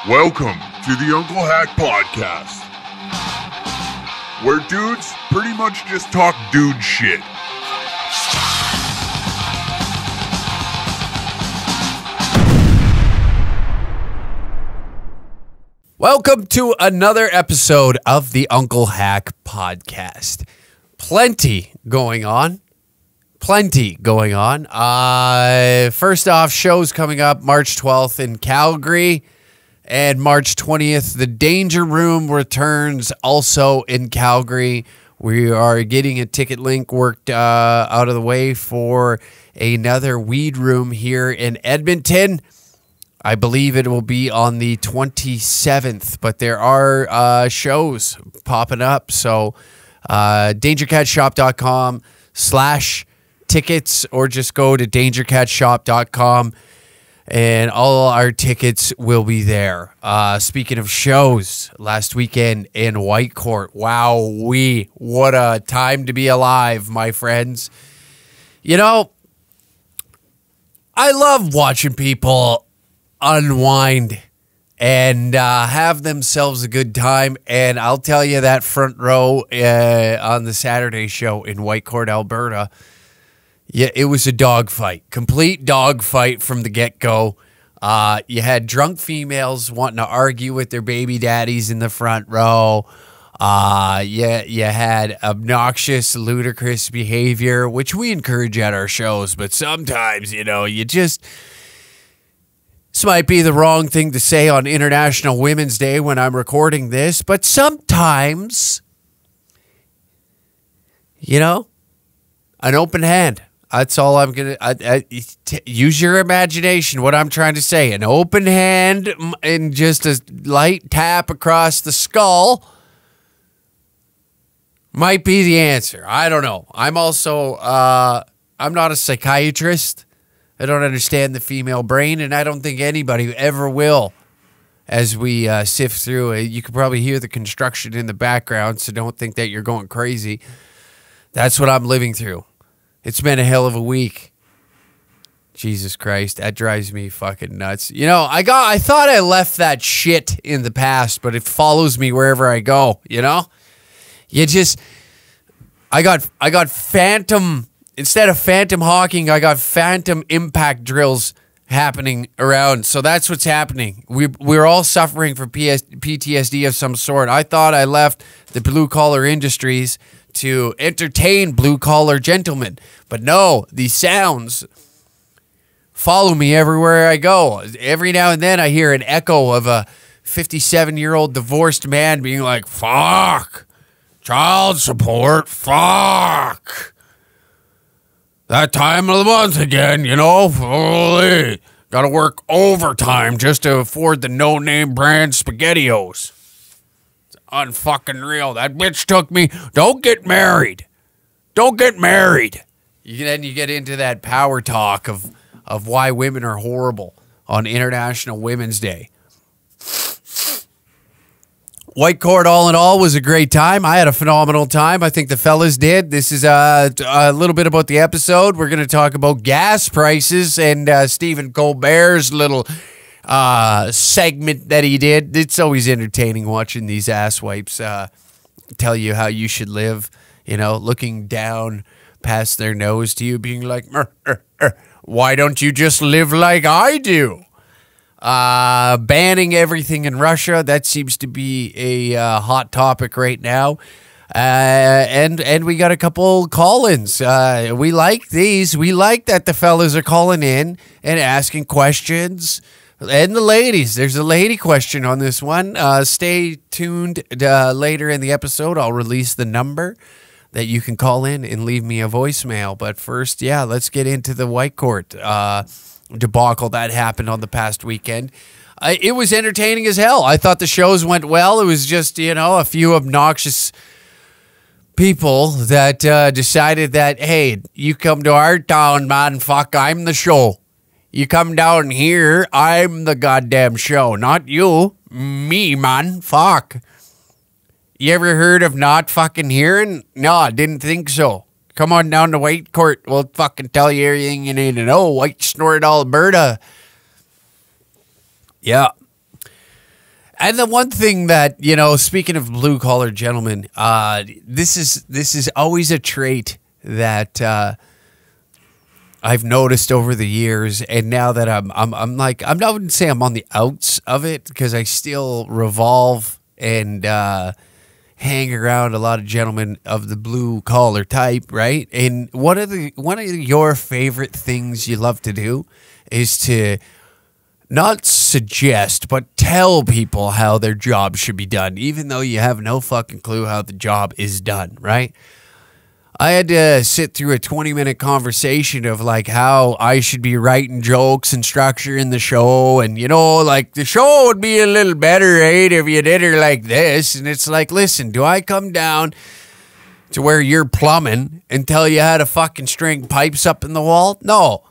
Welcome to the Uncle Hack Podcast, where dudes pretty much just talk dude shit. Welcome to another episode of the Uncle Hack Podcast. Plenty going on. First off, shows coming up March 12th in Calgary and March 20th. The Danger Room returns also in Calgary. We are getting a ticket link worked out of the way for another weed room here in Edmonton. I believe it will be on the 27th, but there are shows popping up. So dangercatshop.com/tickets, or just go to dangercatshop.com and all our tickets will be there. Speaking of shows, last weekend in Whitecourt, wow-wee, what a time to be alive, my friends. You know, I love watching people unwind and have themselves a good time, and I'll tell you that front row on the Saturday show in Whitecourt, Alberta, yeah, it was a dogfight, complete dogfight from the get-go. You had drunk females wanting to argue with their baby daddies in the front row. You had obnoxious, ludicrous behavior, which we encourage at our shows, but sometimes, you know, you just... This might be the wrong thing to say on International Women's Day when I'm recording this, but sometimes, you know, an open hand. That's all I'm going to... use your imagination, what I'm trying to say. An open hand and just a light tap across the skull might be the answer. I don't know. I'm also... I'm not a psychiatrist. I don't understand the female brain, and I don't think anybody ever will as we sift through it. You can probably hear the construction in the background, so don't think that you're going crazy. That's what I'm living through. It's been a hell of a week. Jesus Christ, that drives me fucking nuts. You know, I thought I left that shit in the past, but it follows me wherever I go, you know? I got phantom... Instead of phantom hawking, I got phantom impact drills happening around. So that's what's happening. We're all suffering from PTSD of some sort. I thought I left the blue-collar industries to entertain blue-collar gentlemen. But no, these sounds follow me everywhere I go. Every now and then I hear an echo of a 57-year-old divorced man being like, fuck, child support, fuck. That time of the month again, you know, holy, gotta work overtime just to afford the no-name brand SpaghettiOs. It's unfucking real. That bitch took me. Don't get married. Then you get into that power talk of why women are horrible on International Women's Day. Whitecourt, all in all, was a great time. I had a phenomenal time. I think the fellas did. This is a little bit about the episode. We're going to talk about gas prices and Stephen Colbert's little segment that he did. It's always entertaining watching these asswipes tell you how you should live, you know, looking down past their nose to you, being like, why don't you just live like I do? Banning everything in Russia, that seems to be a hot topic right now. And we got a couple call-ins. We like these. We like that the fellas are calling in and asking questions. And the ladies, there's a lady question on this one. Stay tuned later in the episode. I'll release the number that you can call in and leave me a voicemail. But first, yeah, let's get into the Whitecourt debacle that happened on the past weekend. It was entertaining as hell. I thought the shows went well. It was just, you know, a few obnoxious people that decided that, hey, you come to our town, man, fuck, I'm the show. You come down here, I'm the goddamn show, not you. Me, man, fuck. You ever heard of not fucking hearing? No, I didn't think so. Come on down to Whitecourt. We'll fucking tell you everything you need to know. White Snort, Alberta. Yeah. And the one thing that, speaking of blue collar gentlemen, this is always a trait that I've noticed over the years, and now that I wouldn't say I'm on the outs of it, because I still revolve and hang around a lot of gentlemen of the blue collar type, right? And one of your favorite things you love to do is to not suggest, but tell people how their job should be done, even though you have no fucking clue how the job is done, right? I had to sit through a 20-minute conversation of like how I should be writing jokes and structuring the show, and the show would be a little better, right, if you did it like this. And it's like, listen, do I come down to where you're plumbing and tell you how to fucking string pipes up in the wall? No.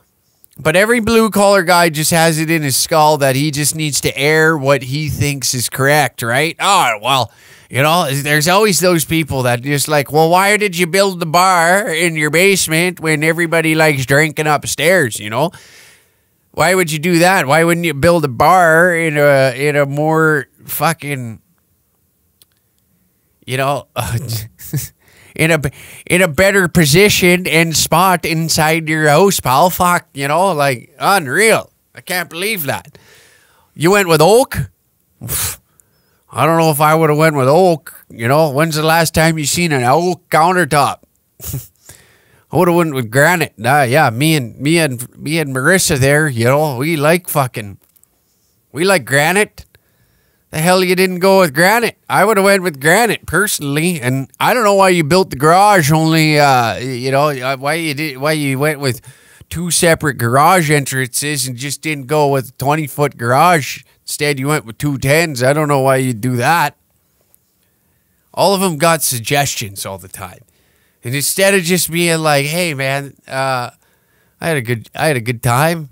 But every blue-collar guy just has it in his skull that he just needs to air what he thinks is correct, right? Oh, well, there's always those people that just like, well, why did you build the bar in your basement when everybody likes drinking upstairs, Why would you do that? Why wouldn't you build a bar in a more fucking, in a better position and spot inside your house, pal? Fuck, unreal. I can't believe that. You went with oak? I don't know if I would have went with oak. When's the last time you seen an oak countertop? I would have went with granite. Yeah, me and Marissa there, we like granite. The hell you didn't go with granite? I would have went with granite personally, and I don't know why you built the garage only. Why you went with two separate garage entrances and just didn't go with a 20-foot garage. Instead, you went with 2 10s. I don't know why you'd do that. All of them got suggestions all the time, and instead of just being like, "Hey, man, I had a good time.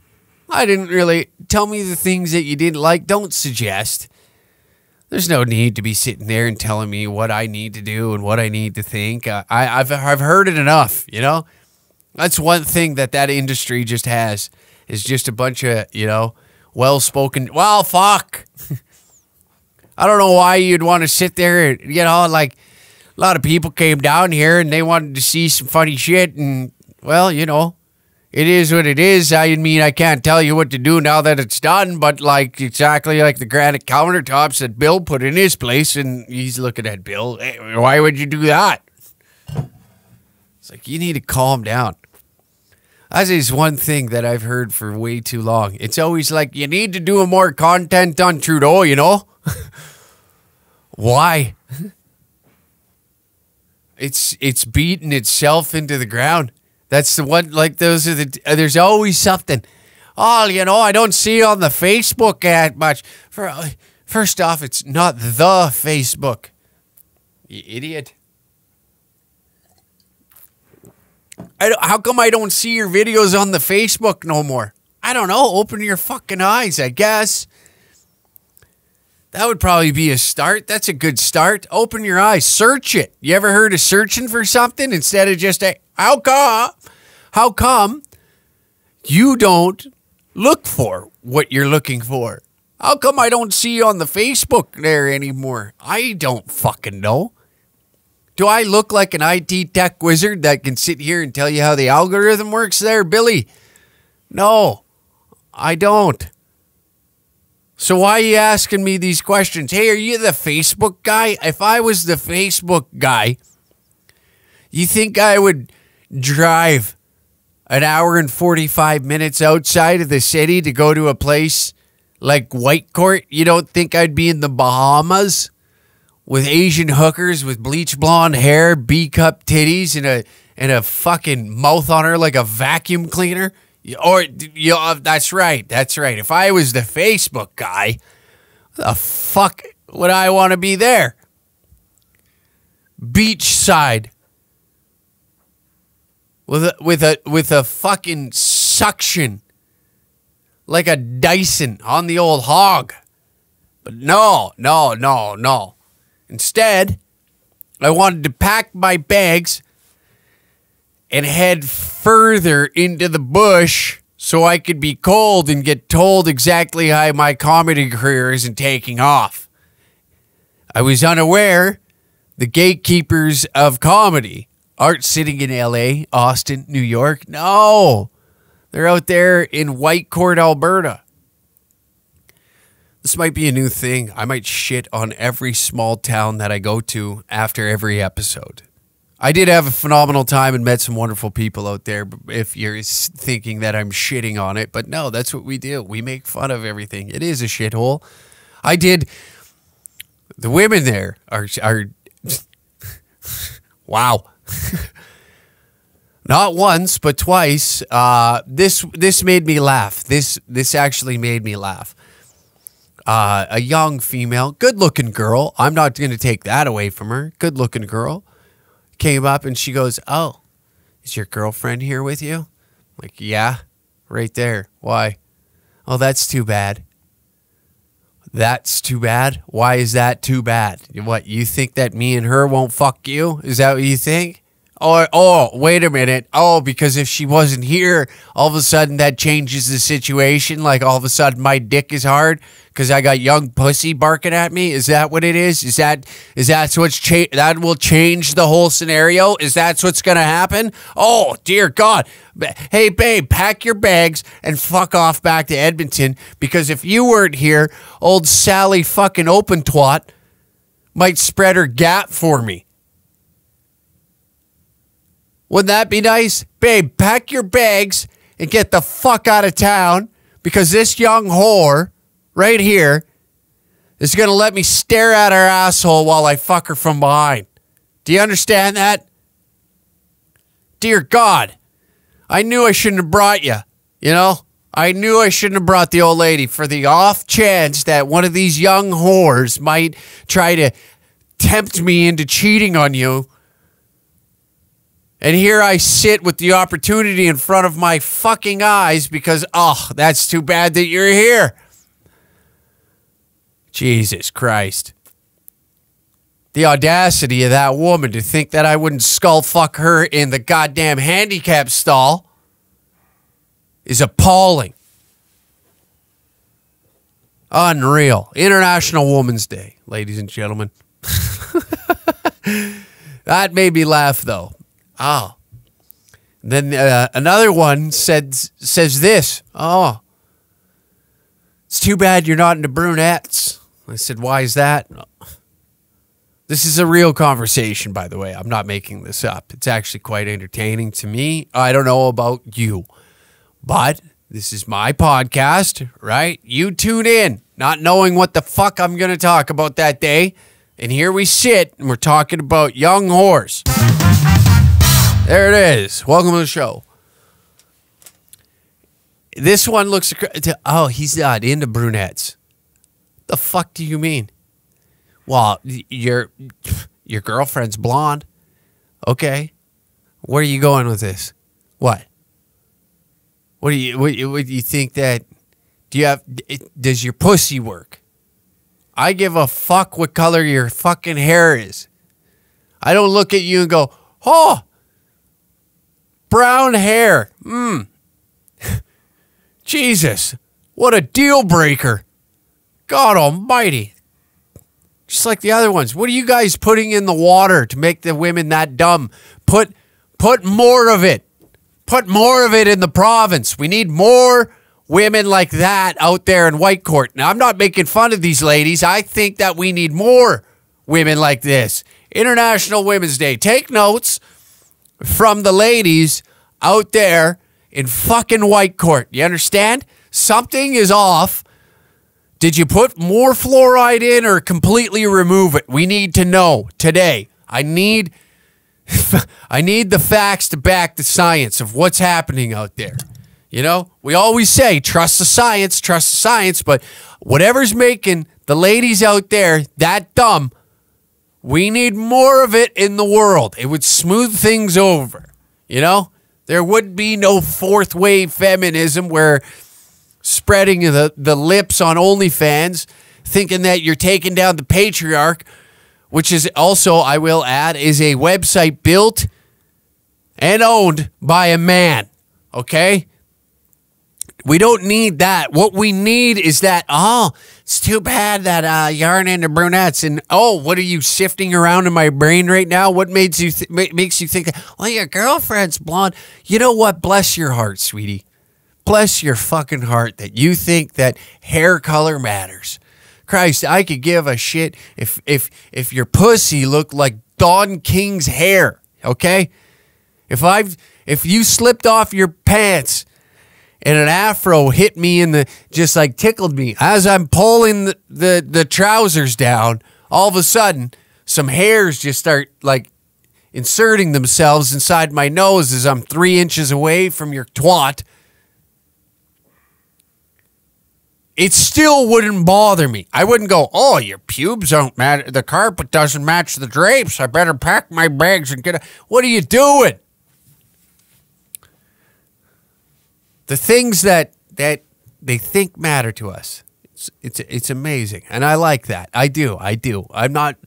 I didn't really tell me the things that you didn't like. Don't suggest." There's no need to be sitting there and telling me what I need to do and what I need to think. I've heard it enough, That's one thing that industry just has, is just a bunch of, well-spoken, well, fuck. I don't know why you'd want to sit there and, like a lot of people came down here and they wanted to see some funny shit, and, well, it is what it is. I mean, I can't tell you what to do now that it's done, but exactly like the granite countertops that Bill put in his place, and he's looking at Bill. Hey, why would you do that? It's like, you need to calm down. That is one thing that I've heard for way too long. It's always like, you need to do more content on Trudeau, Why? It's beating itself into the ground. That's the one, there's always something. Oh, I don't see it on the Facebook that much. First off, it's not the Facebook. You idiot. How come I don't see your videos on the Facebook no more? I don't know. Open your fucking eyes, I guess. That would probably be a start. That's a good start. Open your eyes. Search it. You ever heard of searching for something instead of just how come you don't look for what you're looking for? How come I don't see you on the Facebook there anymore? I don't fucking know. Do I look like an IT tech wizard that can sit here and tell you how the algorithm works there, Billy? No, I don't. So why are you asking me these questions? Hey, are you the Facebook guy? If I was the Facebook guy, you think I would drive an hour and 45 minutes outside of the city to go to a place like Whitecourt? You don't think I'd be in the Bahamas with Asian hookers with bleach blonde hair, B-cup titties, and a fucking mouth on her like a vacuum cleaner? That's right. If I was the Facebook guy, the fuck would I want to be there? Beachside. With a fucking suction like a Dyson on the old hog. But no. Instead, I wanted to pack my bags and head further into the bush so I could be cold and get told exactly how my comedy career isn't taking off. I was unaware the gatekeepers of comedy aren't sitting in LA, Austen, New York. No, they're out there in Whitecourt, Alberta. This might be a new thing. I might shit on every small town that I go to after every episode. I did have a phenomenal time and met some wonderful people out there, if you're thinking that I'm shitting on it. But no, that's what we do. We make fun of everything. It is a shithole. The women there are wow. Not once, but twice. This made me laugh. This actually made me laugh. A young female, good-looking girl. I'm not going to take that away from her. Good-looking girl came up and she goes, "Oh, is your girlfriend here with you?" I'm like, "Yeah, right there." "Why?" "Oh, that's too bad." "That's too bad? Why is that too bad? What, you think that me and her won't fuck you? Is that what you think?" Oh, wait a minute. Oh, because if she wasn't here, all of a sudden that changes the situation. Like all of a sudden my dick is hard because I got young pussy barking at me. Is that what it is? Is that what's that will change the whole scenario? Is that what's going to happen? Oh, dear God. Hey, babe, pack your bags and fuck off back to Edmonton, because if you weren't here, old Sally fucking open twat might spread her gap for me. Wouldn't that be nice? Babe, pack your bags and get the fuck out of town, because this young whore right here is going to let me stare at her asshole while I fuck her from behind. Do you understand that? Dear God, I knew I shouldn't have brought you, you know? I knew I shouldn't have brought the old lady for the off chance that one of these young whores might try to tempt me into cheating on you. And here I sit with the opportunity in front of my fucking eyes because, oh, that's too bad that you're here. Jesus Christ. The audacity of that woman to think that I wouldn't skull fuck her in the goddamn handicap stall is appalling. Unreal. International Women's Day, ladies and gentlemen. That made me laugh, though. Oh. Then another one says this. "Oh, it's too bad you're not into brunettes." I said, "Why is that?" This is a real conversation, by the way. I'm not making this up. It's actually quite entertaining to me. I don't know about you, but this is my podcast, right? You tune in, not knowing what the fuck I'm going to talk about that day. And here we sit, and we're talking about young whores. There it is. Welcome to the show. This one looks... Oh, he's not into brunettes. The fuck do you mean? Well, your girlfriend's blonde. Okay. Where are you going with this? What? What do you think that... Does your pussy work? I give a fuck what color your fucking hair is. I don't look at you and go, "Oh, brown hair. Jesus, what a deal breaker. God almighty." Just like the other ones. What are you guys putting in the water to make the women that dumb? Put more of it. Put more of it in the province. We need more women like that out there in Whitecourt. Now, I'm not making fun of these ladies. I think that we need more women like this. International Women's Day. Take notes from the ladies out there in fucking Whitecourt. You understand? Something is off. Did you put more fluoride in or completely remove it? We need to know today. I need the facts to back the science of what's happening out there. You know, we always say, trust the science, but whatever's making the ladies out there that dumb, we need more of it in the world. It would smooth things over, you know? There would be no fourth wave feminism where spreading the lips on OnlyFans, thinking that you're taking down the patriarch, which is also, I will add, is a website built and owned by a man, okay? We don't need that. What we need is that, oh, it's too bad that yarn into brunettes. And, oh, what are you sifting around in my brain right now? What makes you think that, well, your girlfriend's blonde? You know what? Bless your heart, sweetie. Bless your fucking heart that you think that hair color matters. Christ, I could give a shit if your pussy looked like Don King's hair, okay? If you slipped off your pants and an afro hit me just like tickled me as I'm pulling the trousers down, all of a sudden some hairs just start like inserting themselves inside my nose as I'm 3 inches away from your twat. It still wouldn't bother me. I wouldn't go, oh, your pubes don't matter. The carpet doesn't match the drapes. I better pack my bags and get out. What are you doing? The things that they think matter to us. It's amazing. And I like that. I do. I'm not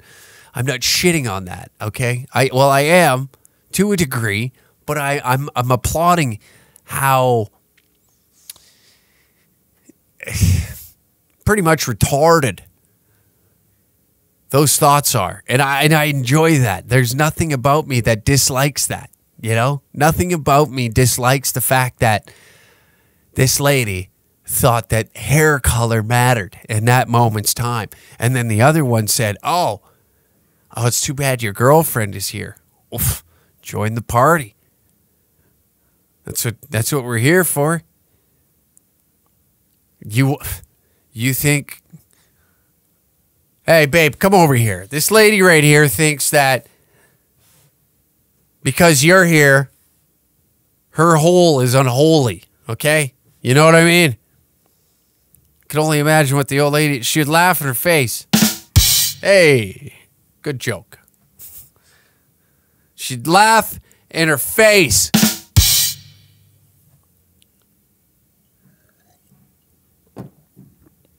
shitting on that, okay? I am to a degree, but I'm applauding how pretty much retarded those thoughts are. And I enjoy that. There's nothing about me that dislikes that, you know? Nothing about me dislikes the fact that this lady thought that hair color mattered in that moment's time. And then the other one said, oh, it's too bad your girlfriend is here. Oof, join the party. That's what we're here for. You think, hey, babe, come over here. This lady right here thinks that because you're here, her hole is unholy, okay? You know what I mean? I can only imagine what the old lady, she'd laugh in her face. Hey, good joke. She'd laugh in her face.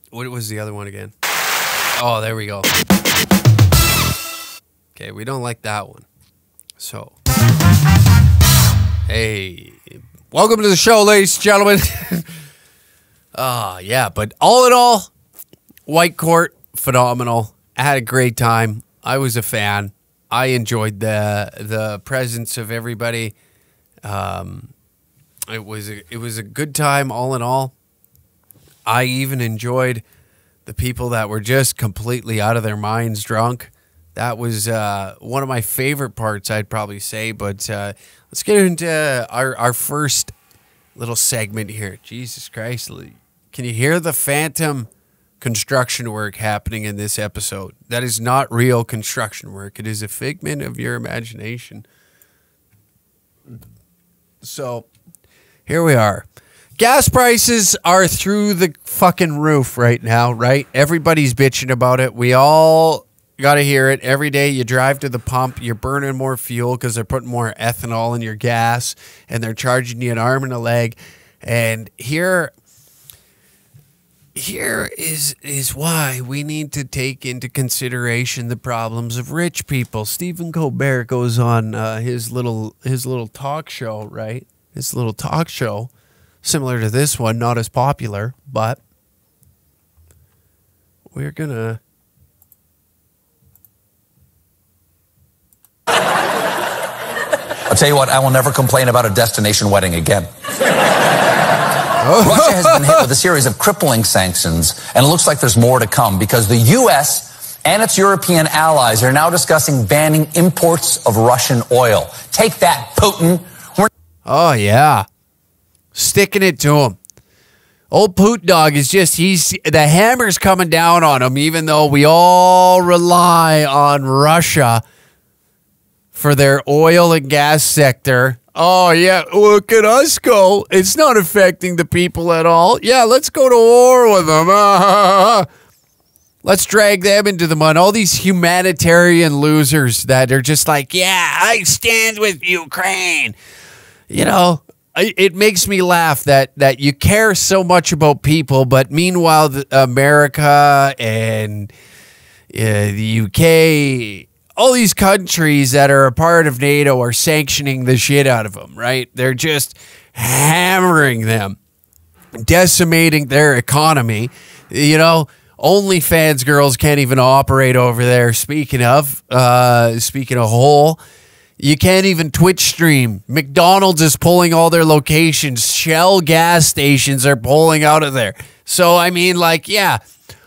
What was the other one again? Oh, there we go. Okay, we don't like that one. So, hey, welcome to the show, ladies and gentlemen. Yeah, but all in all, White Court, phenomenal. I had a great time. I was a fan. I enjoyed the presence of everybody. It was a good time, all in all. I even enjoyed the people that were just completely out of their minds drunk. That was one of my favorite parts, I'd probably say. But let's get into our first little segment here. Jesus Christ. Can you hear the phantom construction work happening in this episode? That is not real construction work. It is a figment of your imagination. So here we are. Gas prices are through the fucking roof right now, right? Everybody's bitching about it. We all got to hear it. Every day you drive to the pump, you're burning more fuel because they're putting more ethanol in your gas, and they're charging you an arm and a leg. And here is why we need to take into consideration the problems of rich people. Stephen Colbert goes on his little talk show, right? His little talk show. Similar to this one, not as popular, but we're gonna... I'll tell you what, I will never complain about a destination wedding again. Russia has been hit with a series of crippling sanctions, and it looks like there's more to come because the U.S. and its European allies are now discussing banning imports of Russian oil. Take that, Putin. Oh, yeah. Sticking it to him. Old Putin dog is just, the hammer's coming down on him, even though we all rely on Russia for their oil and gas sector. Oh, yeah, look at us go. It's not affecting the people at all. Yeah, let's go to war with them. Let's drag them into the mud. All these humanitarian losers that are just like, yeah, I stand with Ukraine. You know, it makes me laugh that you care so much about people, but meanwhile, America and the UK, all these countries that are a part of NATO are sanctioning the shit out of them, right? They're just hammering them. decimating their economy. You know, OnlyFans girls can't even operate over there. Speaking of whole, you can't even Twitch stream. McDonald's is pulling all their locations. Shell gas stations are pulling out of there. So, I mean, like, yeah,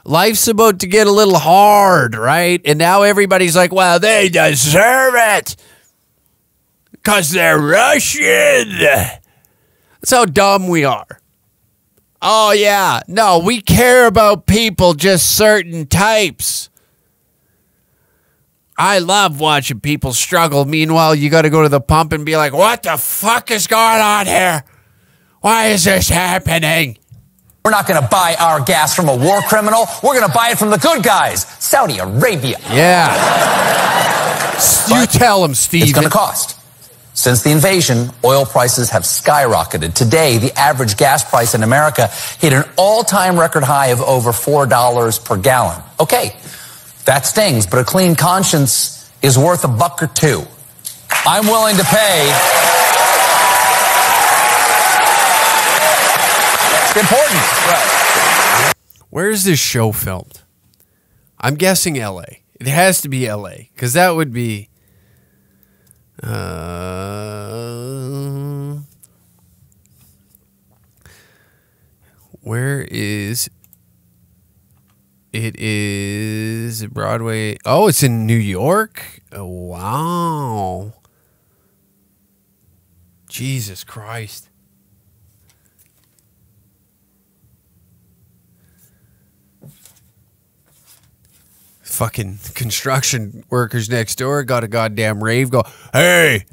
life's about to get a little hard, right? And now everybody's like, well, they deserve it because they're Russian. That's how dumb we are. Oh, yeah. No, we care about people, just certain types. I love watching people struggle. Meanwhile, you got to go to the pump and be like, what the fuck is going on here? Why is this happening? We're not going to buy our gas from a war criminal. We're going to buy it from the good guys, Saudi Arabia. Yeah. You tell them, Steve. It's going to cost. Since the invasion, oil prices have skyrocketed. Today, the average gas price in America hit an all-time record high of over $4 per gallon. Okay, that stings, but a clean conscience is worth $1 or $2. I'm willing to pay. It's important. Right. Where is this show filmed? I'm guessing L.A. It has to be L.A. because that would be... where is it? Is Broadway? Oh, it's in New York. Oh, wow. Jesus Christ. Fucking construction workers next door got a goddamn rave go, hey,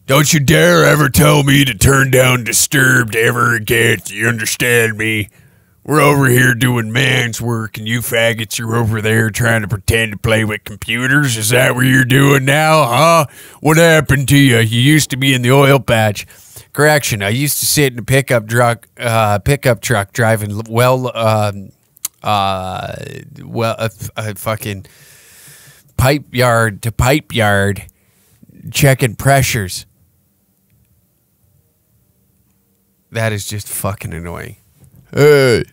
don't you dare ever tell me to turn down Disturbed ever again. You understand me? We're over here doing man's work and you faggots are over there trying to pretend to play with computers. Is that what you're doing now, huh? What happened to you? You used to be in the oil patch. Correction, I used to sit in a pickup truck driving a fucking pipe yard to pipe yard, checking pressures. That is just fucking annoying. Hey,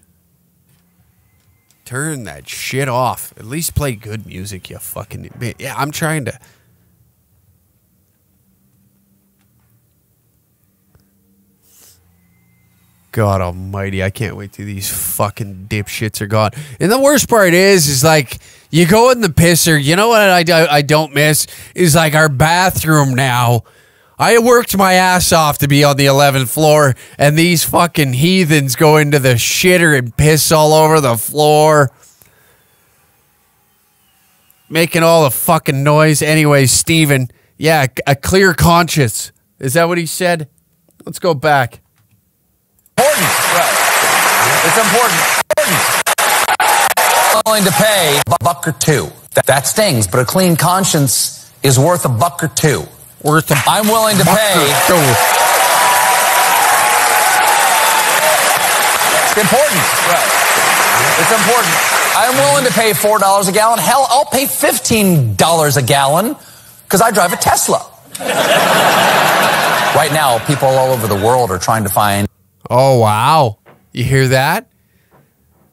turn that shit off. At least play good music, you fucking... Yeah, I'm trying to... God almighty, I can't wait till these fucking dipshits are gone. And the worst part is like, you go in the pisser, you know what I don't miss? Is like our bathroom now. I worked my ass off to be on the 11th floor, and these fucking heathens go into the shitter and piss all over the floor. Making all the fucking noise. Anyway, Stephen, yeah, a clear conscience. Is that what he said? Let's go back. Important. Right. It's important. I'm willing to pay $1 or $2. That stings, but a clean conscience is worth $1 or $2. I'm willing to pay. It's important. Right. It's important. I'm willing to pay $4 a gallon. Hell, I'll pay $15 a gallon because I drive a Tesla. Right now, people all over the world are trying to find... Oh, wow. You hear that?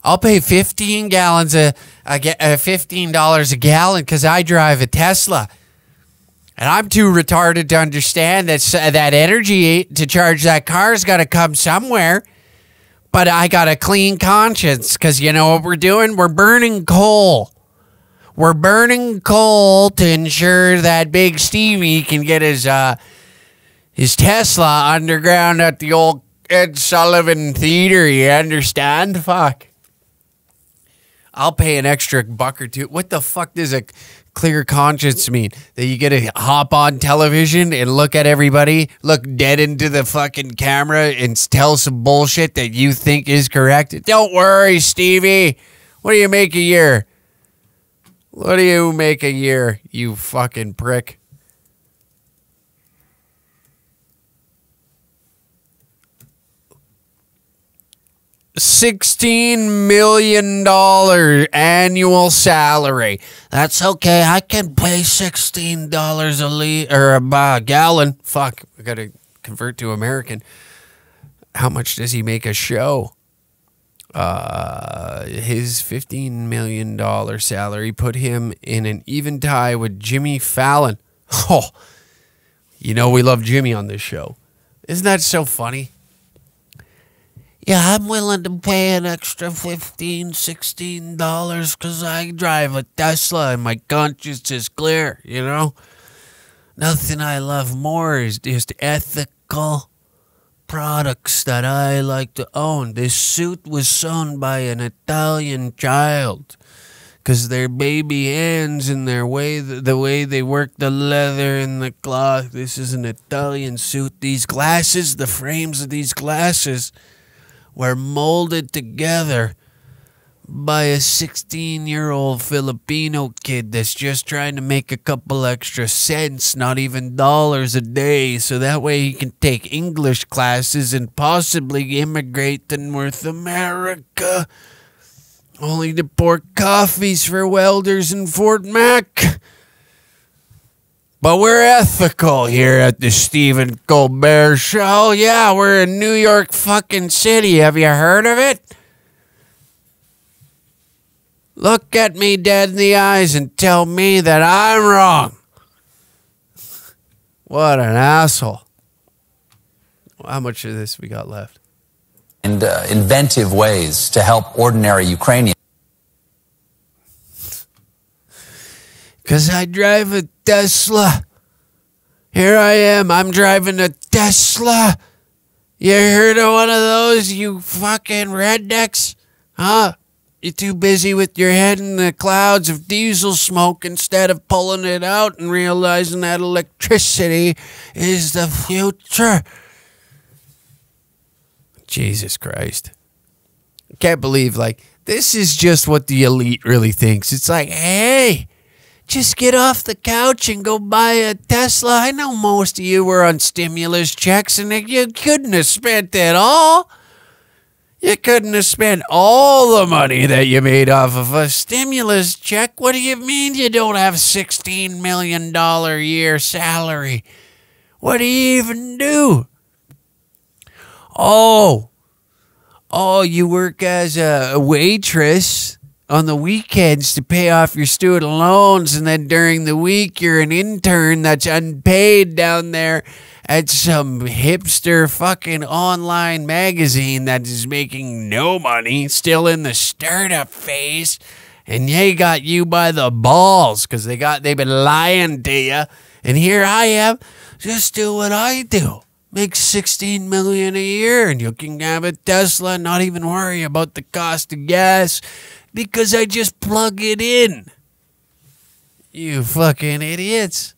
I'll pay $15 a gallon because I drive a Tesla. And I'm too retarded to understand that energy to charge that car's got to come somewhere. But I got a clean conscience because you know what we're doing? We're burning coal. We're burning coal to ensure that Big Stevie can get his Tesla underground at the old Ed Sullivan Theater. You understand? Fuck. I'll pay an extra $1 or $2. What the fuck does a clear conscience mean? That you get to hop on television and look at everybody, look dead into the fucking camera and tell some bullshit that you think is correct? Don't worry, Stevie. What do you make a year? What do you make a year, you fucking prick? $16 million annual salary. That's okay. I can pay $16 a gallon. Fuck, we got to convert to American. how much does he make a show? His $15 million salary put him in an even tie with Jimmy Fallon. Oh, you know we love Jimmy on this show. Isn't that so funny? Yeah, I'm willing to pay an extra $15, $16 because I drive a Tesla and my conscience is clear, you know? Nothing I love more is just ethical products that I like to own. This suit was sewn by an Italian child because their baby hands and the way they work the leather and the cloth. This is an Italian suit. These glasses, the frames of these glasses were molded together by a 16-year-old Filipino kid that's just trying to make a couple extra cents, not even dollars a day, so that way he can take English classes and possibly immigrate to North America, only to pour coffees for welders in Fort Mac. But we're ethical here at the Stephen Colbert Show. Yeah, we're in New York fucking City. Have you heard of it? Look at me dead in the eyes and tell me that I'm wrong. What an asshole. How much of this we got left? And inventive ways to help ordinary Ukrainians. Because I drive a Tesla. Here I am. I'm driving a Tesla. You heard of one of those, you fucking rednecks? Huh? You're too busy with your head in the clouds of diesel smoke instead of pulling it out and realizing that electricity is the future. Jesus Christ. I can't believe, this is just what the elite really thinks. It's like, hey, just get off the couch and go buy a Tesla. I know most of you were on stimulus checks and you couldn't have spent it all. You couldn't have spent all the money that you made off of a stimulus check. What do you mean you don't have $16 million a year salary? What do you even do? Oh, you work as a waitress on the weekends to pay off your student loans, and then during the week you're an intern that's unpaid down there at some hipster fucking online magazine that is making no money, still in the startup phase, and they got you by the balls because they've been lying to you, and here I am, just do what I do. Make $16 million a year, and you can have a Tesla and not even worry about the cost of gas because I just plug it in. You fucking idiots.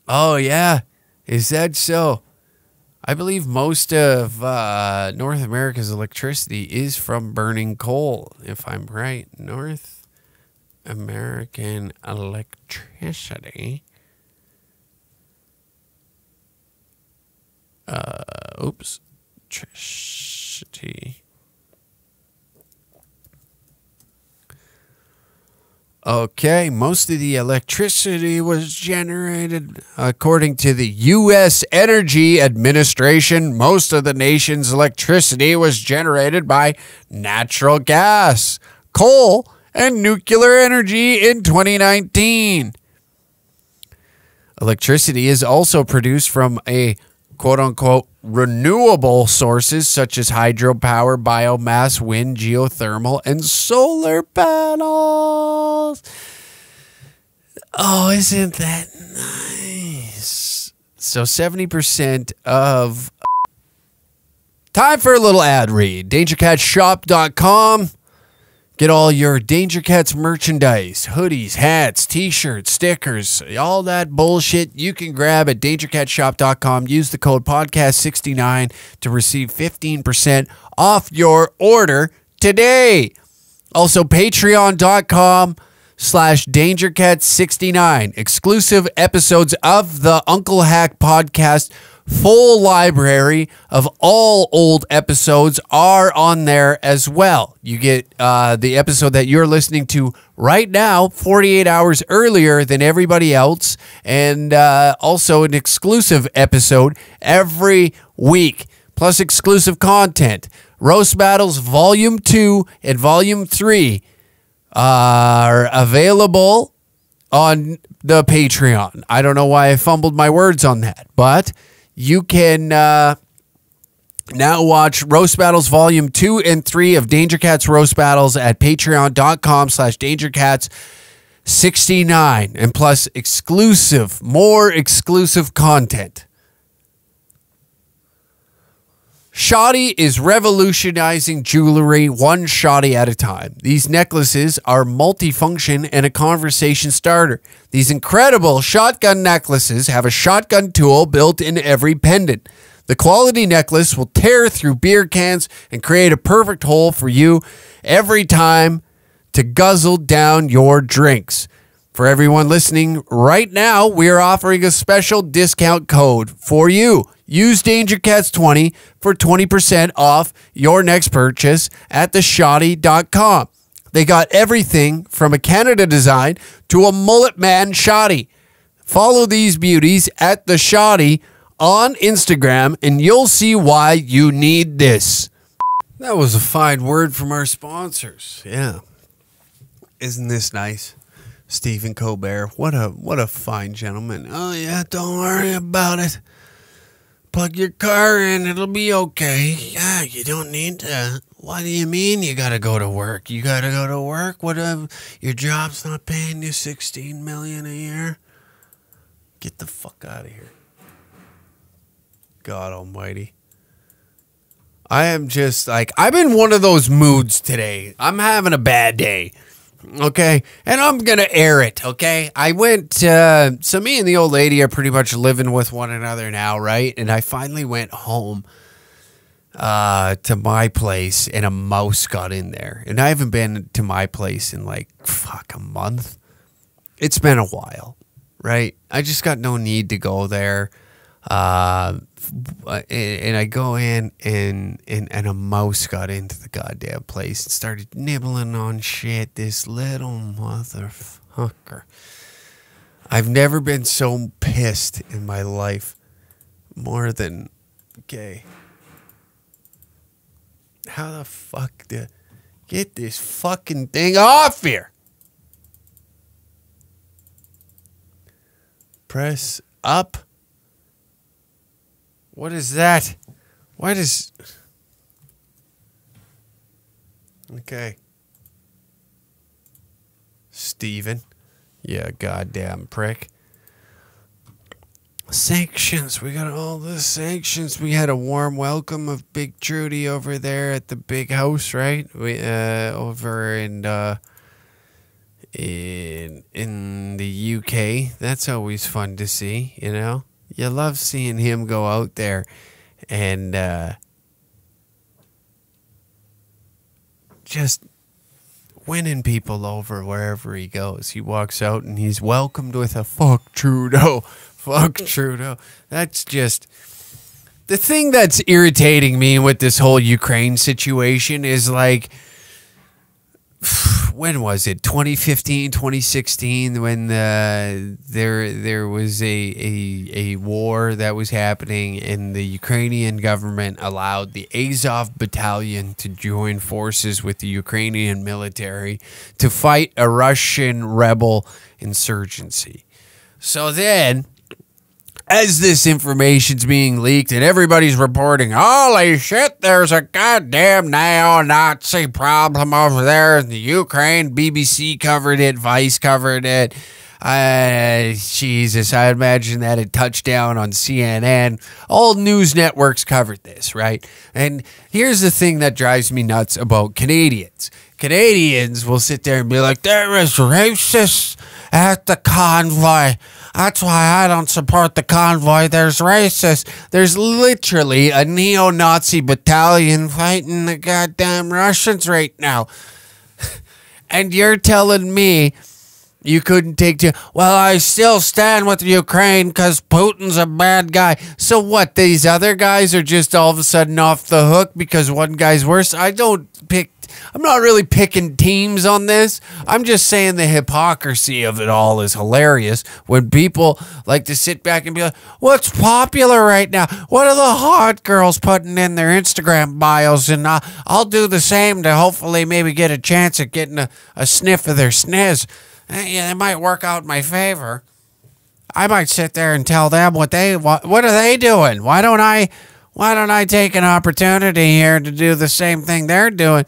Oh, yeah. Is that so? I believe most of North America's electricity is from burning coal, if I'm right. North American electricity. Electricity. Okay, most of the electricity was generated, according to the U.S. Energy Administration, most of the nation's electricity was generated by natural gas, coal, and nuclear energy in 2019. Electricity is also produced from a quote-unquote renewable sources such as hydropower, biomass, wind, geothermal, and solar panels. Oh, isn't that nice? So 70% of... Time for a little ad read. DangerCatShop.com. Get all your Danger Cats merchandise, hoodies, hats, t-shirts, stickers, all that bullshit you can grab at DangerCatShop.com. Use the code podcast69 to receive 15% off your order today. Also, patreon.com/DangerCat69. Exclusive episodes of the Uncle Hack podcast. Full library of all old episodes are on there as well. You get the episode that you're listening to right now, 48 hours earlier than everybody else, and also an exclusive episode every week. plus exclusive content. Roast Battles Volume 2 and Volume 3 are available on the Patreon. I don't know why I fumbled my words on that, but you can now watch Roast Battles Volume 2 and 3 of Danger Cats Roast Battles at patreon.com/DangerCats69 and plus more exclusive content. Shoddy is revolutionizing jewelry one shoddy at a time. These necklaces are multifunction and a conversation starter. These incredible shotgun necklaces have a shotgun tool built in every pendant. The quality necklace will tear through beer cans and create a perfect hole for you every time to guzzle down your drinks. For everyone listening right now, we are offering a special discount code for you. Use DangerCats20 for 20% off your next purchase at theshoddy.com. They got everything from a Canada design to a mullet man shoddy. Follow these beauties at the Shoddy on Instagram and you'll see why you need this. That was a fine word from our sponsors. Yeah. Isn't this nice? Stephen Colbert. What a fine gentleman. Oh yeah, don't worry about it. Plug your car in, it'll be okay. Yeah, you don't need to. What do you mean you gotta go to work? You gotta go to work? What your job's not paying you $16 million a year? Get the fuck out of here. God almighty. I am just like, I've been one of those moods today. I'm having a bad day. Okay, and I'm gonna air it. Okay, I went. So me and the old lady are pretty much living with one another now, right? And I finally went home to my place, and a mouse got in there. And I haven't been to my place in like a month. It's been a while, right? I just got no need to go there. And I go in and a mouse got into the goddamn place and started nibbling on shit. This little motherfucker. I've never been so pissed in my life. More than, okay. How the fuck get this fucking thing off here? Press up. What is that? Why does... Okay. Stephen. Yeah, goddamn prick. Sanctions. We got all the sanctions. We had a warm welcome of Big Trudy over there at the big house, right? We over in the UK. That's always fun to see, you know? You love seeing him go out there and just winning people over wherever he goes. He walks out and he's welcomed with a fuck Trudeau. Fuck Trudeau. That's just... The thing that's irritating me with this whole Ukraine situation is like... When was it? 2015, 2016, when there was a war that was happening, and the Ukrainian government allowed the Azov battalion to join forces with the Ukrainian military to fight a Russian rebel insurgency. So then, as this information's being leaked and everybody's reporting, holy shit, there's a goddamn neo-Nazi problem over there in the Ukraine. BBC covered it. Vice covered it. Jesus, I imagine that it touched down on CNN. All news networks covered this, right? And here's the thing that drives me nuts about Canadians. Canadians will sit there and be like, there is racists at the convoy. That's why I don't support the convoy. There's racists. There's literally a neo-Nazi battalion fighting the goddamn Russians right now. And you're telling me you couldn't take to... Well, I still stand with Ukraine because Putin's a bad guy. So what? These other guys are just all of a sudden off the hook because one guy's worse? I don't pick really picking teams on this. I'm just saying the hypocrisy of it all is hilarious when people like to sit back and be like, what's popular right now? What are the hot girls putting in their Instagram bios? And I'll do the same to hopefully maybe get a chance at getting a sniff of their sniz. Yeah, it might work out in my favor. I might sit there and tell them what are they doing? Why don't I take an opportunity here to do the same thing they're doing?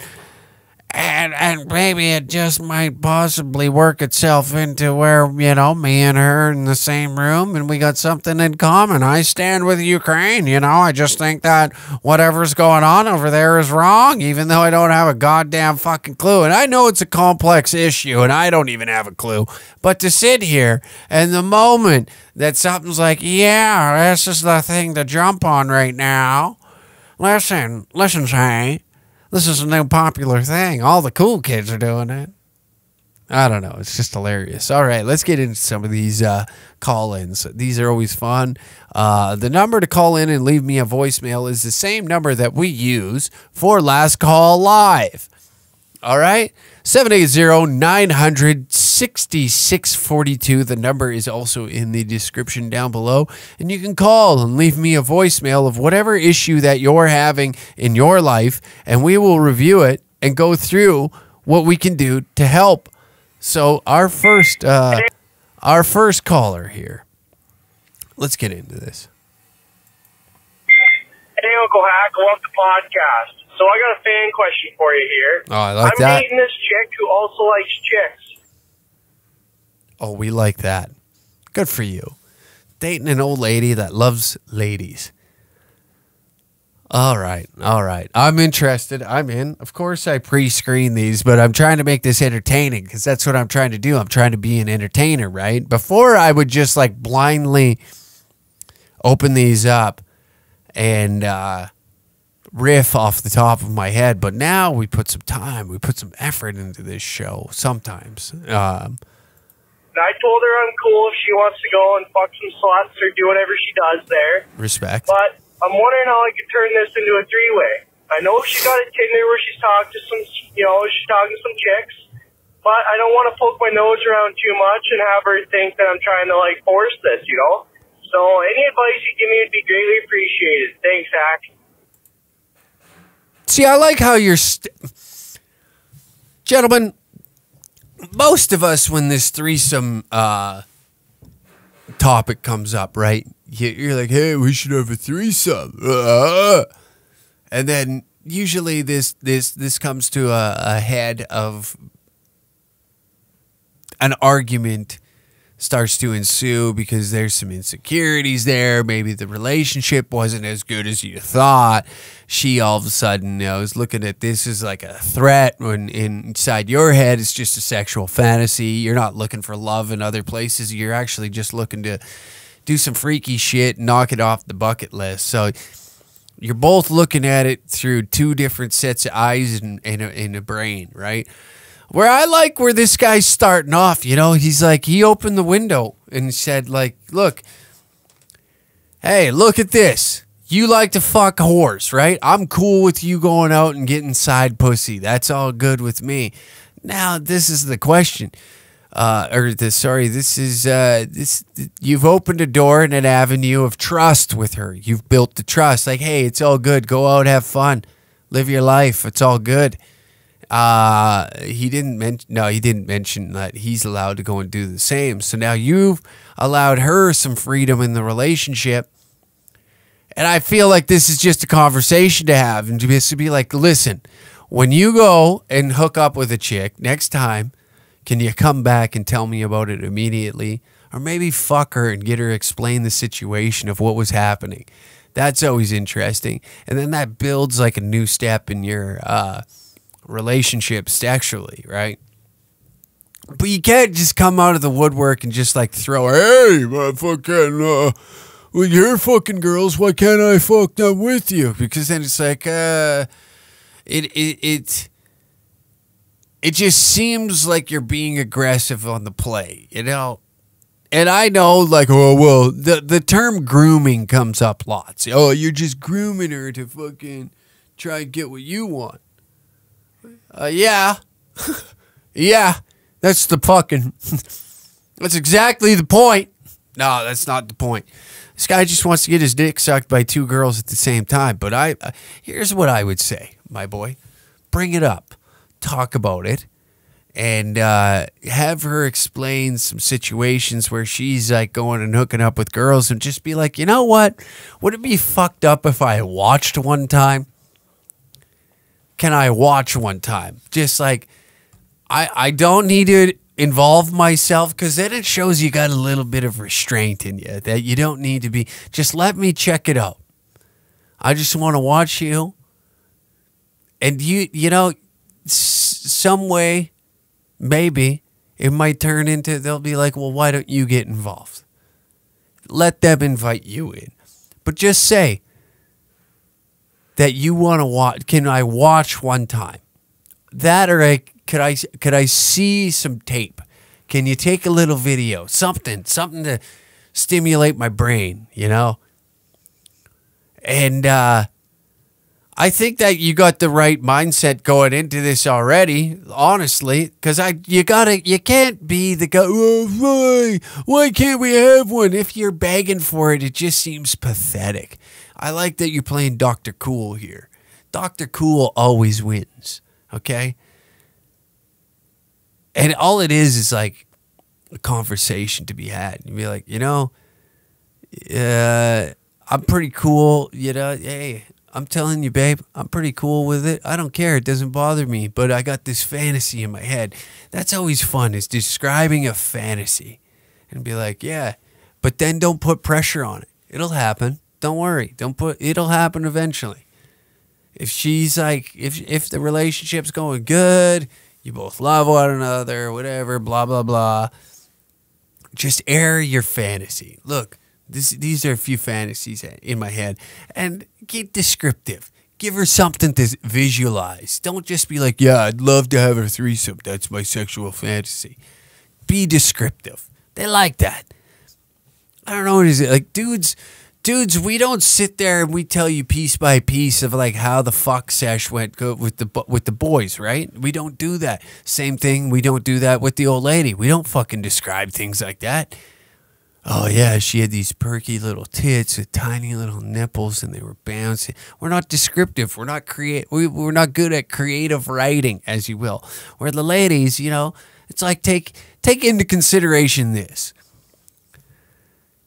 And maybe it just might possibly work itself into where, me and her in the same room and we got something in common. I stand with Ukraine, I just think that whatever's going on over there is wrong, even though I don't have a goddamn fucking clue. And I know it's a complex issue and I don't even have a clue. But to sit here and the moment that something's like, yeah, this is the thing to jump on right now. Listen, Shay. This is a new popular thing. All the cool kids are doing it. I don't know. It's just hilarious. All right, let's get into some of these call-ins. These are always fun. The number to call in and leave me a voicemail is the same number that we use for Last Call Live. All right? 780-900-6642. The number is also in the description down below. And you can call and leave me a voicemail of whatever issue that you're having in your life, and we will review it and go through what we can do to help. So our first caller here. Let's get into this. Hey, Uncle Hack, love the podcast. So I got a fan question for you here. Oh, I like that. I'm dating this chick who also likes chicks. Oh, we like that. Good for you. Dating an old lady that loves ladies. All right. I'm interested. I'm in. Of course, I pre-screen these, but I'm trying to make this entertaining because that's what I'm trying to do. I'm trying to be an entertainer, right? Before, I would just like blindly open these up and riff off the top of my head, but now we put some time, we put some effort into this show sometimes. I told her I'm cool if she wants to go and fuck some sluts or do whatever she does there. Respect. But I'm wondering how I could turn this into a three-way. I know she's got a Tinder where she's talking to some, she's talking to some chicks, but I don't want to poke my nose around too much and have her think that I'm trying to like force this, So any advice you give me would be greatly appreciated. Thanks, Hack. See, I like how you're... Gentlemen, most of us, when this threesome topic comes up, right? You're like, hey, we should have a threesome. And then usually this comes to a head of an argument starts to ensue because there's some insecurities there. Maybe the relationship wasn't as good as you thought. She all of a sudden is looking at this as like a threat when inside your head it's just a sexual fantasy. You're not looking for love in other places. You're actually just looking to do some freaky shit and knock it off the bucket list. So you're both looking at it through two different sets of eyes and a brain, right? Where I like where this guy's starting off, he's like, he opened the window and said, like, look, hey, look at this. You like to fuck whores, right? I'm cool with you going out and getting side pussy. That's all good with me. Now, this is the question. You've opened a door and an avenue of trust with her. You've built the trust. Like, hey, it's all good. Go out, have fun. Live your life. It's all good. He didn't mention that he's allowed to go and do the same. So now you've allowed her some freedom in the relationship. And I feel like this is just a conversation to have and just to be like, listen, when you go and hook up with a chick next time, can you come back and tell me about it immediately? Or maybe fuck her and get her to explain the situation of what was happening. That's always interesting. And then that builds like a new step in your, relationship sexually, right? But you can't just come out of the woodwork and just like throw, hey, fucking, with your fucking girls, why can't I fuck them with you? Because then it's like, it just seems like you're being aggressive on the play, And I know, like, oh, well, the term grooming comes up lots. Oh, you're just grooming her to fucking try and get what you want. Yeah. Yeah. That's the fucking... That's exactly the point. No, that's not the point. This guy just wants to get his dick sucked by two girls at the same time. But here's what I would say, my boy. Bring it up. Talk about it. And have her explain some situations where she's like going and hooking up with girls and just be like, you know what? Would it be fucked up if I watched one time? Can I watch one time? Just like, I don't need to involve myself, because then it shows you got a little bit of restraint in you, that you don't need to be. Just let me check it out. I just want to watch you. And you know, some way, maybe it might turn into, they'll be like, well, why don't you get involved? Let them invite you in. But just say that you want to watch. Can I watch one time? That, or could I see some tape? Can you take a little video? Something to stimulate my brain, you know? And I think that you got the right mindset going into this already, honestly, because you can't be the guy, oh, why can't we have one? If you're begging for it, it just seems pathetic. I like that you're playing Dr. Cool here. Dr. Cool always wins, okay? And all it is like a conversation to be had. You'd be like, you know, I'm pretty cool, you know, hey, I'm telling you, babe, I'm pretty cool with it. I don't care. It doesn't bother me, but I got this fantasy in my head. That's always fun, is describing a fantasy and be like, yeah, but then don't put pressure on it. It'll happen. Don't worry. It'll happen eventually. If she's like, if the relationship's going good, you both love one another, whatever, blah, blah, blah, just air your fantasy. Look, these are a few fantasies in my head. And get descriptive. Give her something to visualize. Don't just be like, yeah, I'd love to have a threesome. That's my sexual fantasy. Be descriptive. They like that. I don't know what is it. Like, dudes, we don't sit there and we tell you piece by piece of like how the fuck sesh went with the boys, right? We don't do that. Same thing, we don't do that with the old lady. We don't fucking describe things like that. Oh yeah, she had these perky little tits with tiny little nipples and they were bouncing. We're not descriptive. We're not we're not good at creative writing, as you will. Where the ladies, you know, it's like take into consideration this.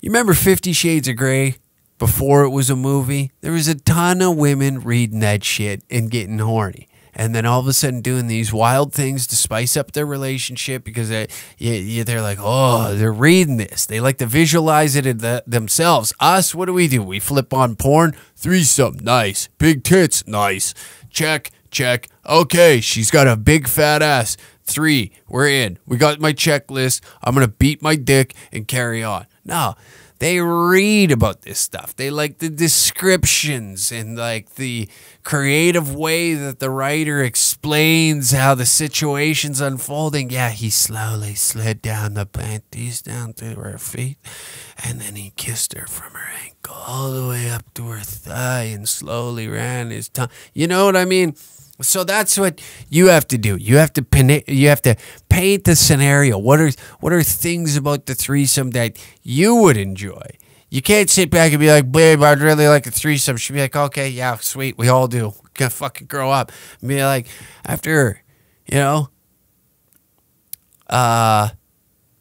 You remember 50 Shades of Grey? Before it was a movie, there was a ton of women reading that shit and getting horny. And then all of a sudden doing these wild things to spice up their relationship because they're like, oh, they're reading this. They like to visualize it themselves. Us, what do? We flip on porn. Threesome, nice. Big tits, nice. Check. Okay, she's got a big fat ass. 3, we're in. We got my checklist. I'm going to beat my dick and carry on. No. They read about this stuff. They like the descriptions and like the creative way that the writer explains how the situation's unfolding. Yeah, he slowly slid down the panties down to her feet, and then he kissed her from her ankle all the way up to her thigh and slowly ran his tongue. You know what I mean? So that's what you have to do. You have to paint the scenario. What are things about the threesome that you would enjoy? You can't sit back and be like, babe, I'd really like a threesome. She'd be like, okay, yeah, sweet, we all do. We're gonna fucking grow up. And be like, after, you know,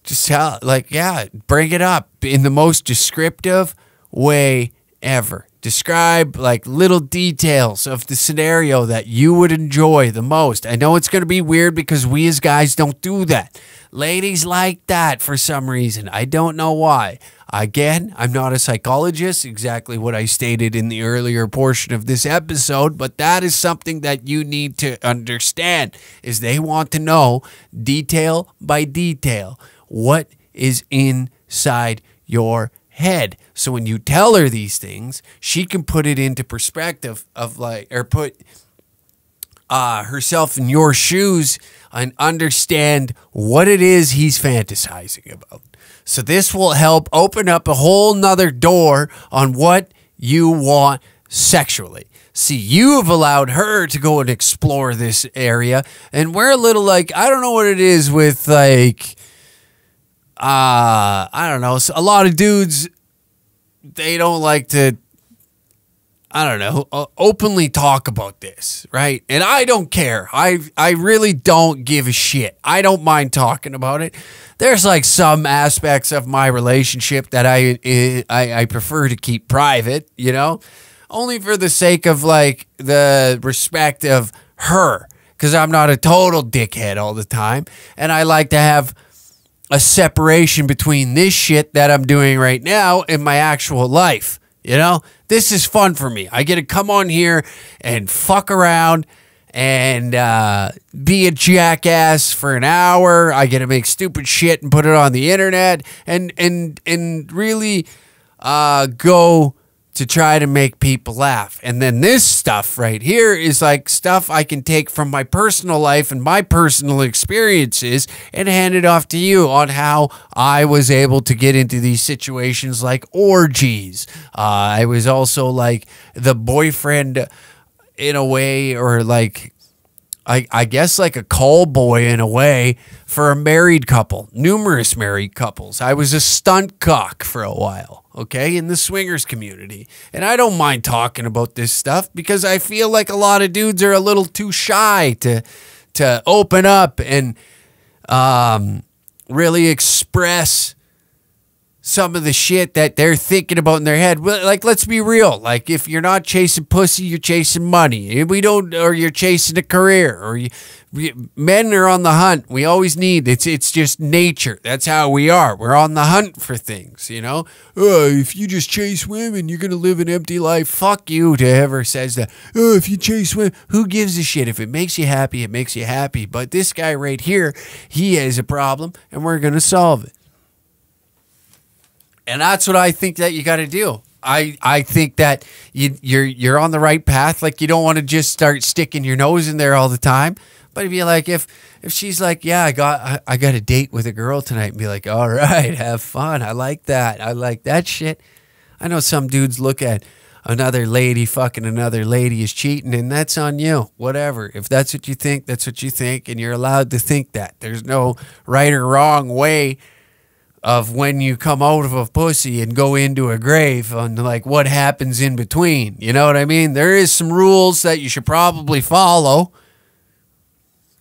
just tell, like, yeah, bring it up in the most descriptive way ever. Describe like little details of the scenario that you would enjoy the most. I know it's going to be weird because we as guys don't do that. Ladies like that for some reason. I don't know why. Again, I'm not a psychologist, exactly what I stated in the earlier portion of this episode, but that is something that you need to understand, is they want to know detail by detail what is inside your head. So when you tell her these things, she can put it into perspective of like, or put herself in your shoes and understand what it is he's fantasizing about. So this will help open up a whole nother door on what you want sexually. See, you have allowed her to go and explore this area, and we're a little like, I don't know what it is with like, I don't know. A lot of dudes, they don't like to, I don't know, openly talk about this, right? And I don't care. I really don't give a shit. I don't mind talking about it. There's like some aspects of my relationship that I prefer to keep private, you know, only for the sake of like the respect of her, because I'm not a total dickhead all the time, and I like to have a separation between this shit that I'm doing right now and my actual life. You know, this is fun for me. I get to come on here and fuck around and be a jackass for an hour. I get to make stupid shit and put it on the internet and really go to try to make people laugh. And then this stuff right here is like stuff I can take from my personal life and my personal experiences and hand it off to you on how I was able to get into these situations like orgies. I was also like the boyfriend in a way, or like, I guess like a call boy in a way for a married couple, numerous married couples. I was a stunt cock for a while, okay, in the swingers community. And I don't mind talking about this stuff because I feel like a lot of dudes are a little too shy to open up and really express some of the shit that they're thinking about in their head. Well, like, let's be real. Like, if you're not chasing pussy, you're chasing money. Or you're chasing a career. Or men are on the hunt. We always need. It's just nature. That's how we are. We're on the hunt for things. You know. If you just chase women, you're gonna live an empty life. Fuck you to whoever says that. If you chase women, who gives a shit? If it makes you happy, it makes you happy. But this guy right here, he has a problem, and we're gonna solve it. And that's what I think that you got to do. I think that you're on the right path. Like, you don't want to just start sticking your nose in there all the time. But if you like, if she's like, yeah, I got a date with a girl tonight, and be like, all right, have fun. I like that. I like that shit. I know some dudes look at another lady fucking another lady is cheating, and that's on you. Whatever. If that's what you think, that's what you think, and you're allowed to think that. There's no right or wrong way of when you come out of a pussy and go into a grave, on like what happens in between. You know what I mean? There is some rules that you should probably follow.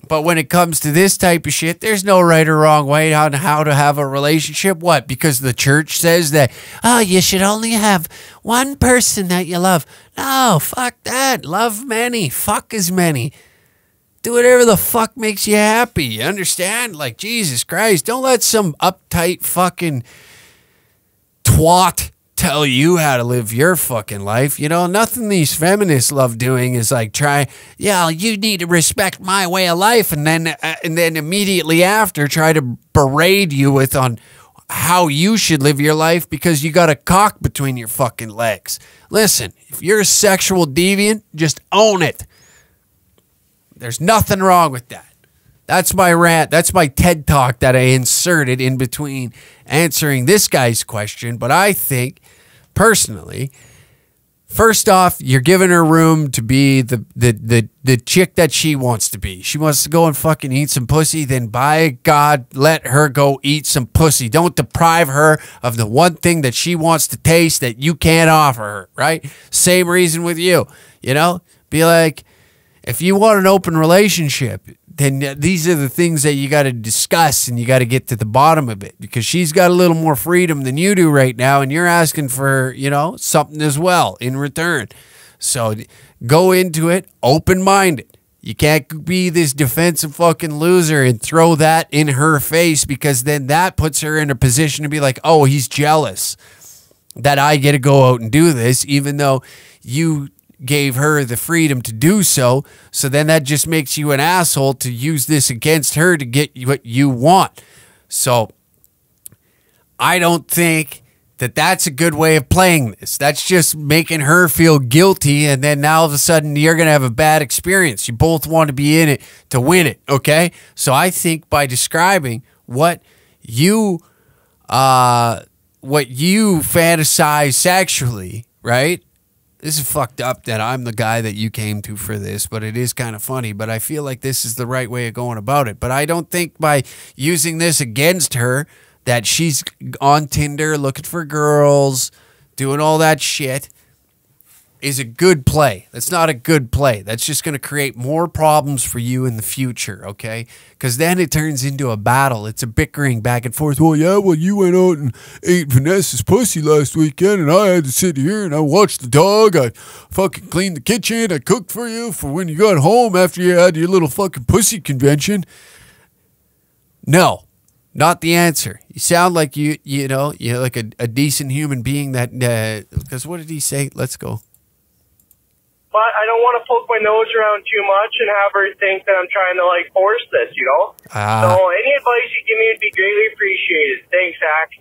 But when it comes to this type of shit, there's no right or wrong way on how to have a relationship. What? Because the church says that, oh, you should only have one person that you love. No, fuck that. Love many. Fuck as many. Do whatever the fuck makes you happy. You understand? Like, Jesus Christ, don't let some uptight fucking twat tell you how to live your fucking life. You know, nothing these feminists love doing is like you need to respect my way of life, and then immediately after try to berate you with on how you should live your life because you got a cock between your fucking legs. Listen, if you're a sexual deviant, just own it. There's nothing wrong with that. That's my rant. That's my TED Talk that I inserted in between answering this guy's question. But I think, personally, first off, you're giving her room to be the chick that she wants to be. She wants to go and fucking eat some pussy, then by God, let her go eat some pussy. Don't deprive her of the one thing that she wants to taste that you can't offer her, right? Same reason with you, you know? Be like, if you want an open relationship, then these are the things that you got to discuss, and you got to get to the bottom of it, because she's got a little more freedom than you do right now, and you're asking for, you know, something as well in return. So go into it open-minded. You can't be this defensive fucking loser and throw that in her face, because then that puts her in a position to be like, oh, he's jealous that I get to go out and do this, even though you gave her the freedom to do so. So then that just makes you an asshole to use this against her to get what you want. So I don't think that that's a good way of playing this. That's just making her feel guilty, and then now all of a sudden you're going to have a bad experience. You both want to be in it to win it, okay? So I think by describing what you fantasize sexually, right? this is fucked up that I'm the guy that you came to for this, but it is kind of funny. But I feel like this is the right way of going about it. But I don't think by using this against her that she's on Tinder looking for girls, doing all that shit, is a good play. That's not a good play. That's just going to create more problems for you in the future, okay? Because then it turns into a battle. It's a bickering back and forth. Well, yeah, well, you went out and ate Vanessa's pussy last weekend, and I had to sit here and I watched the dog. I fucking cleaned the kitchen. I cooked for you for when you got home after you had your little fucking pussy convention. No, not the answer. You sound like you're like a decent human being that, because what did he say? Let's go. But I don't want to poke my nose around too much and have her think that I'm trying to, like, force this, you know? So any advice you give me would be greatly appreciated. Thanks, Zach.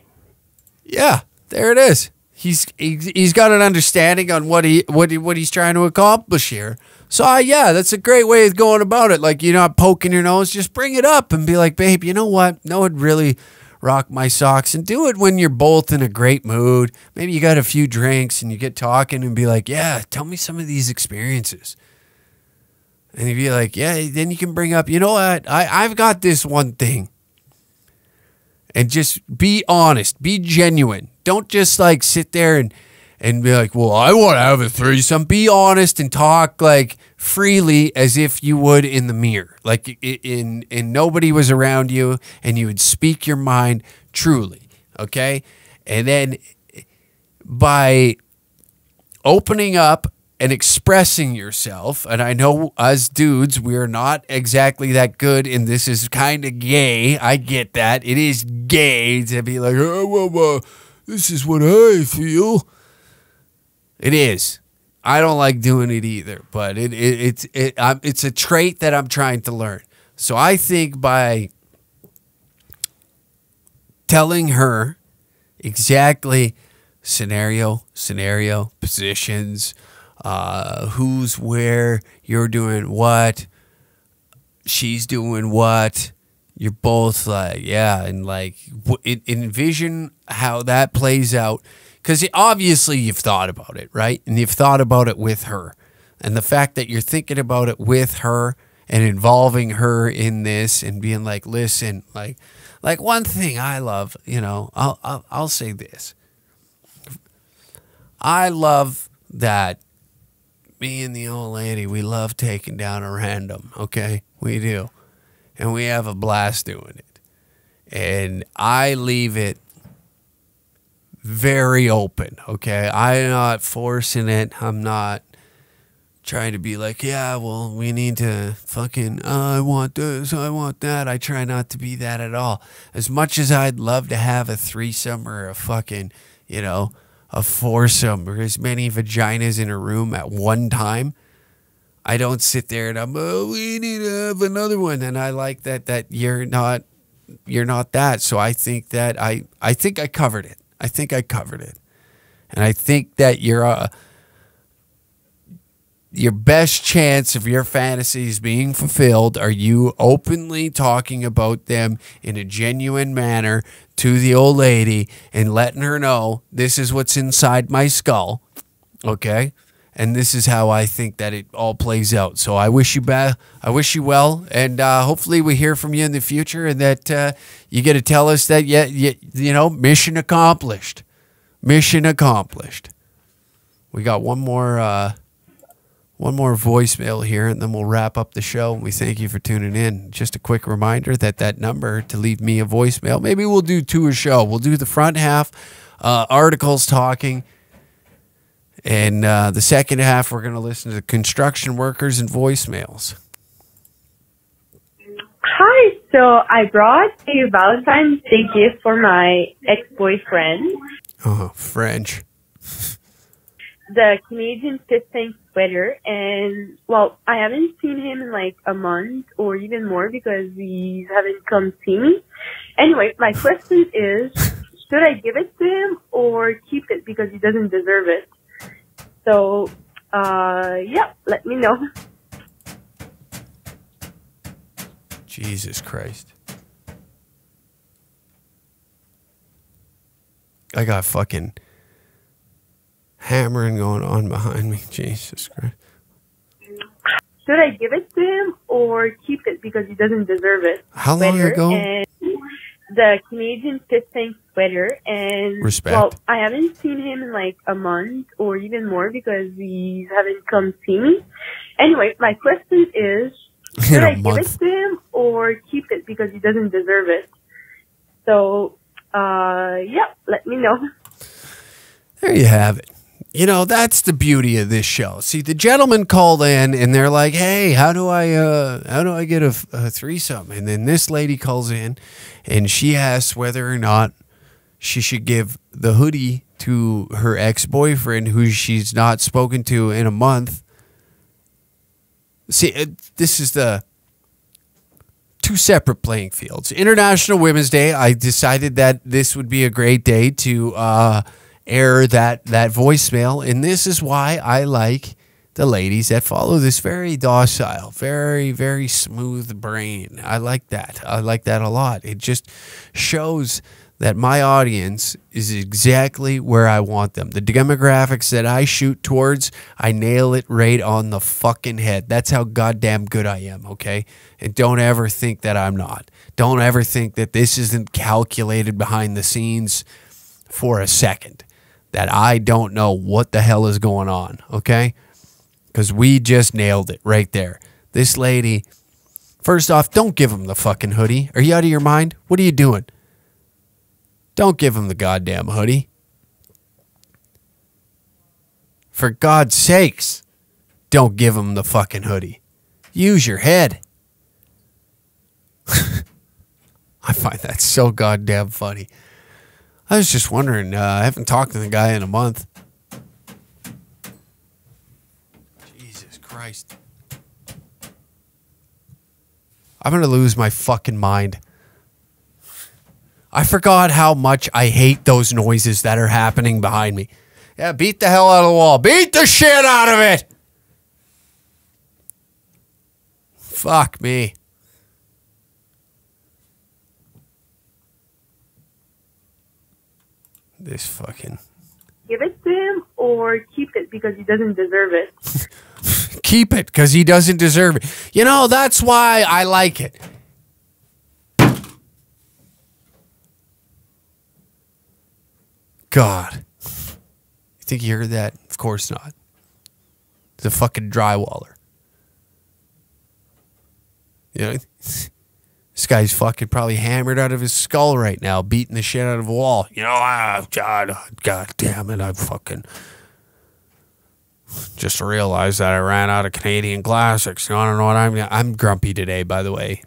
Yeah, there it is. He's got an understanding on what he's trying to accomplish here. So, yeah, that's a great way of going about it. Like, you're not poking your nose. Just bring it up and be like, babe, you know what? No, it really rock my socks, and do it when you're both in a great mood. Maybe you got a few drinks and you get talking and be like, yeah, tell me some of these experiences. And you'd be like, yeah, then you can bring up, you know what, I've got this one thing. And just be honest, be genuine. Don't just like sit there and be like, well, I want to have a threesome. Be honest and talk like freely as if you would in the mirror. Like in nobody was around you, and you would speak your mind truly, okay? And then by opening up and expressing yourself, and I know us dudes, we're not exactly that good, and this is kind of gay. I get that. It is gay to be like, oh, well, this is what I feel. It is. I don't like doing it either, but it's a trait that I'm trying to learn. So I think by telling her exactly scenario, positions, who's where, you're doing what, she's doing what, you're both like, yeah, and like envision how that plays out. Because obviously you've thought about it, right? And you've thought about it with her. And the fact that you're thinking about it with her and involving her in this and being like, listen, like one thing I love, you know, I'll say this. I love that me and the old lady, we love taking down a random, okay? We do. And we have a blast doing it. And I leave it very open, okay? I'm not forcing it. I'm not trying to be like, yeah, well, we need to fucking, I want this, I want that. I try not to be that at all. As much as I'd love to have a threesome or a fucking, you know, a foursome or as many vaginas in a room at one time, I don't sit there and I'm, oh, we need to have another one. And I like that you're not that. So I think that I think I covered it. I think I covered it. And I think that your best chance of your fantasies being fulfilled are you openly talking about them in a genuine manner to the old lady and letting her know this is what's inside my skull, okay? And this is how I think that it all plays out. So I wish you well, and hopefully we hear from you in the future, and that you get to tell us that you know, mission accomplished. Mission accomplished. We got one more voicemail here, and then we'll wrap up the show. We thank you for tuning in. Just a quick reminder that number to leave me a voicemail. Maybe we'll do two a show. We'll do the front half, articles talking. And the second half, we're going to listen to construction workers and voicemails. Hi, so I brought a Valentine's Day gift for my ex-boyfriend. Oh, French. The Canadian fifth tank sweater, and, well, I haven't seen him in like a month or even more because he haven't come see me. Anyway, my question is, should I give it to him or keep it because he doesn't deserve it? So, yeah, let me know. Jesus Christ. I got fucking hammering going on behind me. Jesus Christ. Should I give it to him or keep it because he doesn't deserve it? How long ago? And the Canadian fifth tank sweater. And Respect. well, I haven't seen him in like a month or even more because he haven't come see me. Anyway, my question is, should I give it to him or keep it because he doesn't deserve it? So, yeah, let me know. There you have it. You know, that's the beauty of this show. See, the gentlemen called in and they're like, "Hey, how do I get a threesome?" And then this lady calls in and she asks whether or not she should give the hoodie to her ex-boyfriend who she's not spoken to in a month. See, this is the two separate playing fields. International Women's Day, I decided that this would be a great day to air that voicemail, and this is why I like the ladies that follow this very docile, very, very smooth brain. I like that. I like that a lot. It just shows that my audience is exactly where I want them. The demographics that I shoot towards, I nail it right on the fucking head. That's how goddamn good I am, okay? And don't ever think that I'm not. Don't ever think that this isn't calculated behind the scenes for a second. That I don't know what the hell is going on, okay? Because we just nailed it right there. This lady, first off, don't give him the fucking hoodie. Are you out of your mind? What are you doing? Don't give him the goddamn hoodie. For God's sakes, don't give him the fucking hoodie. Use your head. I find that so goddamn funny. I was just wondering, I haven't talked to the guy in a month. Jesus Christ. I'm going to lose my fucking mind. I forgot how much I hate those noises that are happening behind me. Yeah, beat the hell out of the wall. Beat the shit out of it. Fuck me. This fucking... Give it to him or keep it because he doesn't deserve it? Keep it because he doesn't deserve it. You know, that's why I like it. God. You think you heard that? Of course not. It's a fucking drywaller. You know, this guy's fucking probably hammered out of his skull right now, beating the shit out of a wall. You know, God damn it, I fucking just realized that I ran out of Canadian classics. You know what I'm grumpy today, by the way.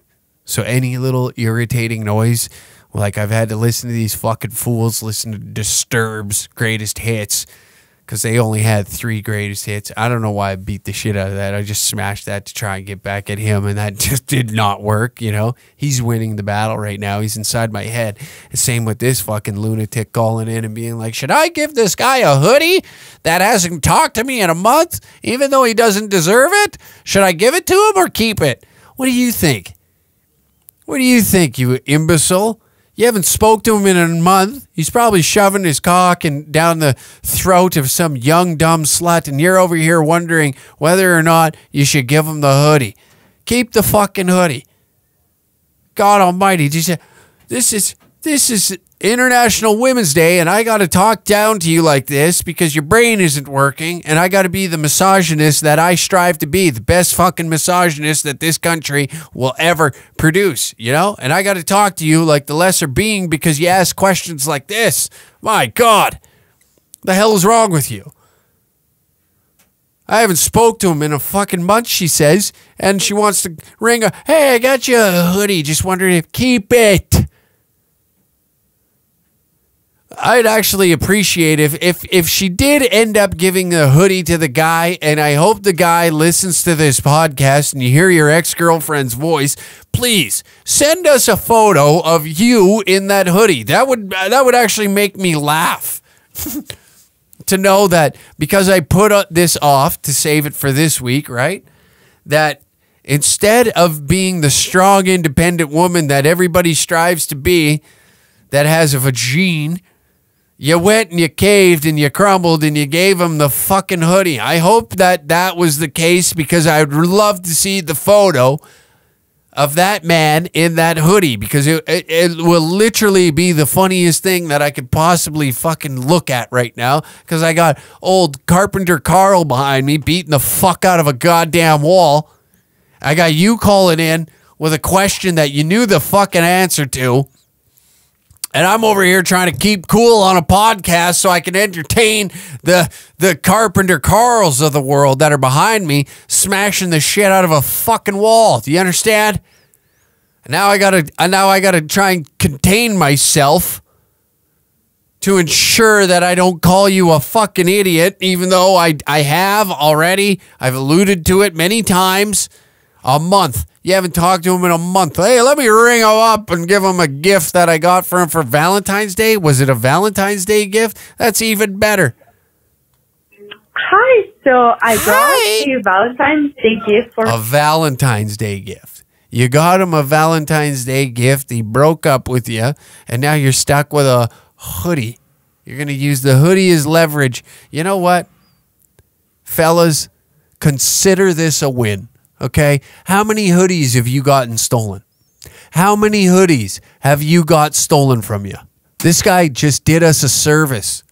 So any little irritating noise, like I've had to listen to these fucking fools listen to Disturbed's greatest hits because they only had 3 greatest hits. I don't know why I beat the shit out of that. I just smashed that to try and get back at him, and that just did not work, you know? He's winning the battle right now. He's inside my head. And same with this fucking lunatic calling in and being like, should I give this guy a hoodie that hasn't talked to me in a month, even though he doesn't deserve it? Should I give it to him or keep it? What do you think? What do you think, you imbecile? You haven't spoke to him in a month. He's probably shoving his cock and down the throat of some young, dumb slut, and you're over here wondering whether or not you should give him the hoodie. Keep the fucking hoodie. God almighty. This is International Women's Day, and I got to talk down to you like this because your brain isn't working, and I got to be the misogynist that I strive to be, the best fucking misogynist that this country will ever produce, you know? And I got to talk to you like the lesser being because you ask questions like this. My God, the hell is wrong with you? I haven't spoke to him in a fucking month, she says, and she wants to ring a, hey, I got you a hoodie, just wondering if, keep it. I'd actually appreciate if she did end up giving a hoodie to the guy, and I hope the guy listens to this podcast and you hear your ex-girlfriend's voice, please send us a photo of you in that hoodie. That would actually make me laugh. To know that because I put this off to save it for this week, right? That instead of being the strong, independent woman that everybody strives to be, that has a vagine, You went and you caved and you crumbled and you gave him the fucking hoodie. I hope that that was the case, because I would love to see the photo of that man in that hoodie, because it will literally be the funniest thing that I could possibly fucking look at right now, because I got old Carpenter Carl behind me beating the fuck out of a goddamn wall. I got you calling in with a question that you knew the fucking answer to. And I'm over here trying to keep cool on a podcast so I can entertain the Carpenter Carls of the world that are behind me smashing the shit out of a fucking wall. Do you understand? And now I gotta try and contain myself to ensure that I don't call you a fucking idiot, even though I have already. I've alluded to it many times. A month. You haven't talked to him in a month. Hey, let me ring him up and give him a gift that I got for him for Valentine's Day. Was it a Valentine's Day gift? That's even better. Hi. So I got a Valentine's Day gift for a Valentine's Day gift. You got him a Valentine's Day gift. He broke up with you, and now you're stuck with a hoodie. You're going to use the hoodie as leverage. You know what? Fellas, consider this a win. Okay, how many hoodies have you gotten stolen? How many hoodies have you got stolen from you? This guy just did us a service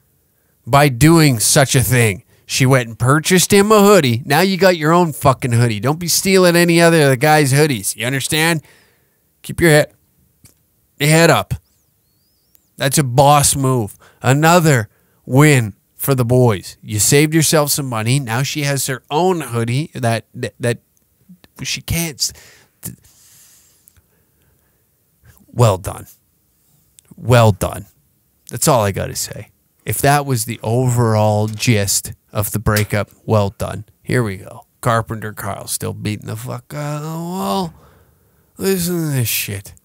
by doing such a thing. She went and purchased him a hoodie. Now you got your own fucking hoodie. Don't be stealing any other of the guy's hoodies. You understand? Keep your head up. That's a boss move. Another win for the boys. You saved yourself some money. Now she has her own hoodie that she can't. Well done. Well done. That's all I got to say. If that was the overall gist of the breakup, well done. Here we go. Carpenter Carl still beating the fuck out of the wall. Listen to this shit.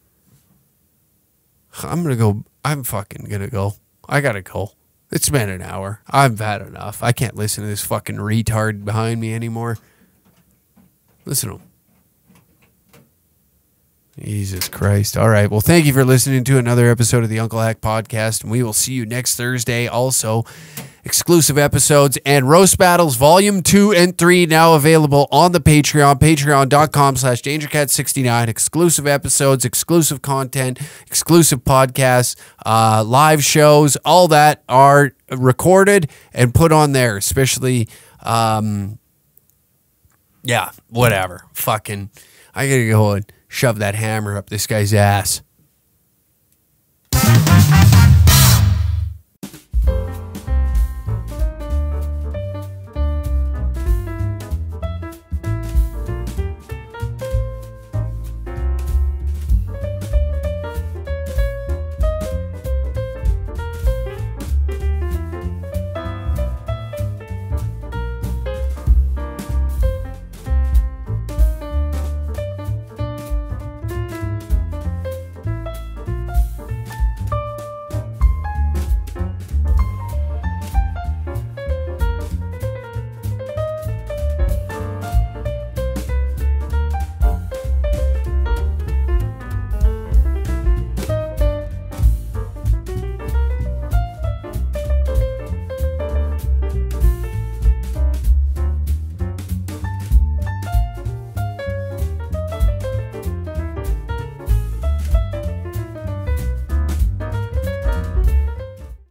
I'm fucking gonna go. I gotta go. It's been an hour. I've had enough. I can't listen to this fucking retard behind me anymore. Listen to him. Jesus Christ. All right. Well, thank you for listening to another episode of the Uncle Hack Podcast. And we will see you next Thursday. Also, exclusive episodes and Roast Battles Volume 2 and 3 now available on the Patreon. Patreon.com/DangerCat69. Exclusive episodes, exclusive content, exclusive podcasts, live shows. All that are recorded and put on there. Especially, yeah, whatever. Fucking, I gotta go and shove that hammer up this guy's ass.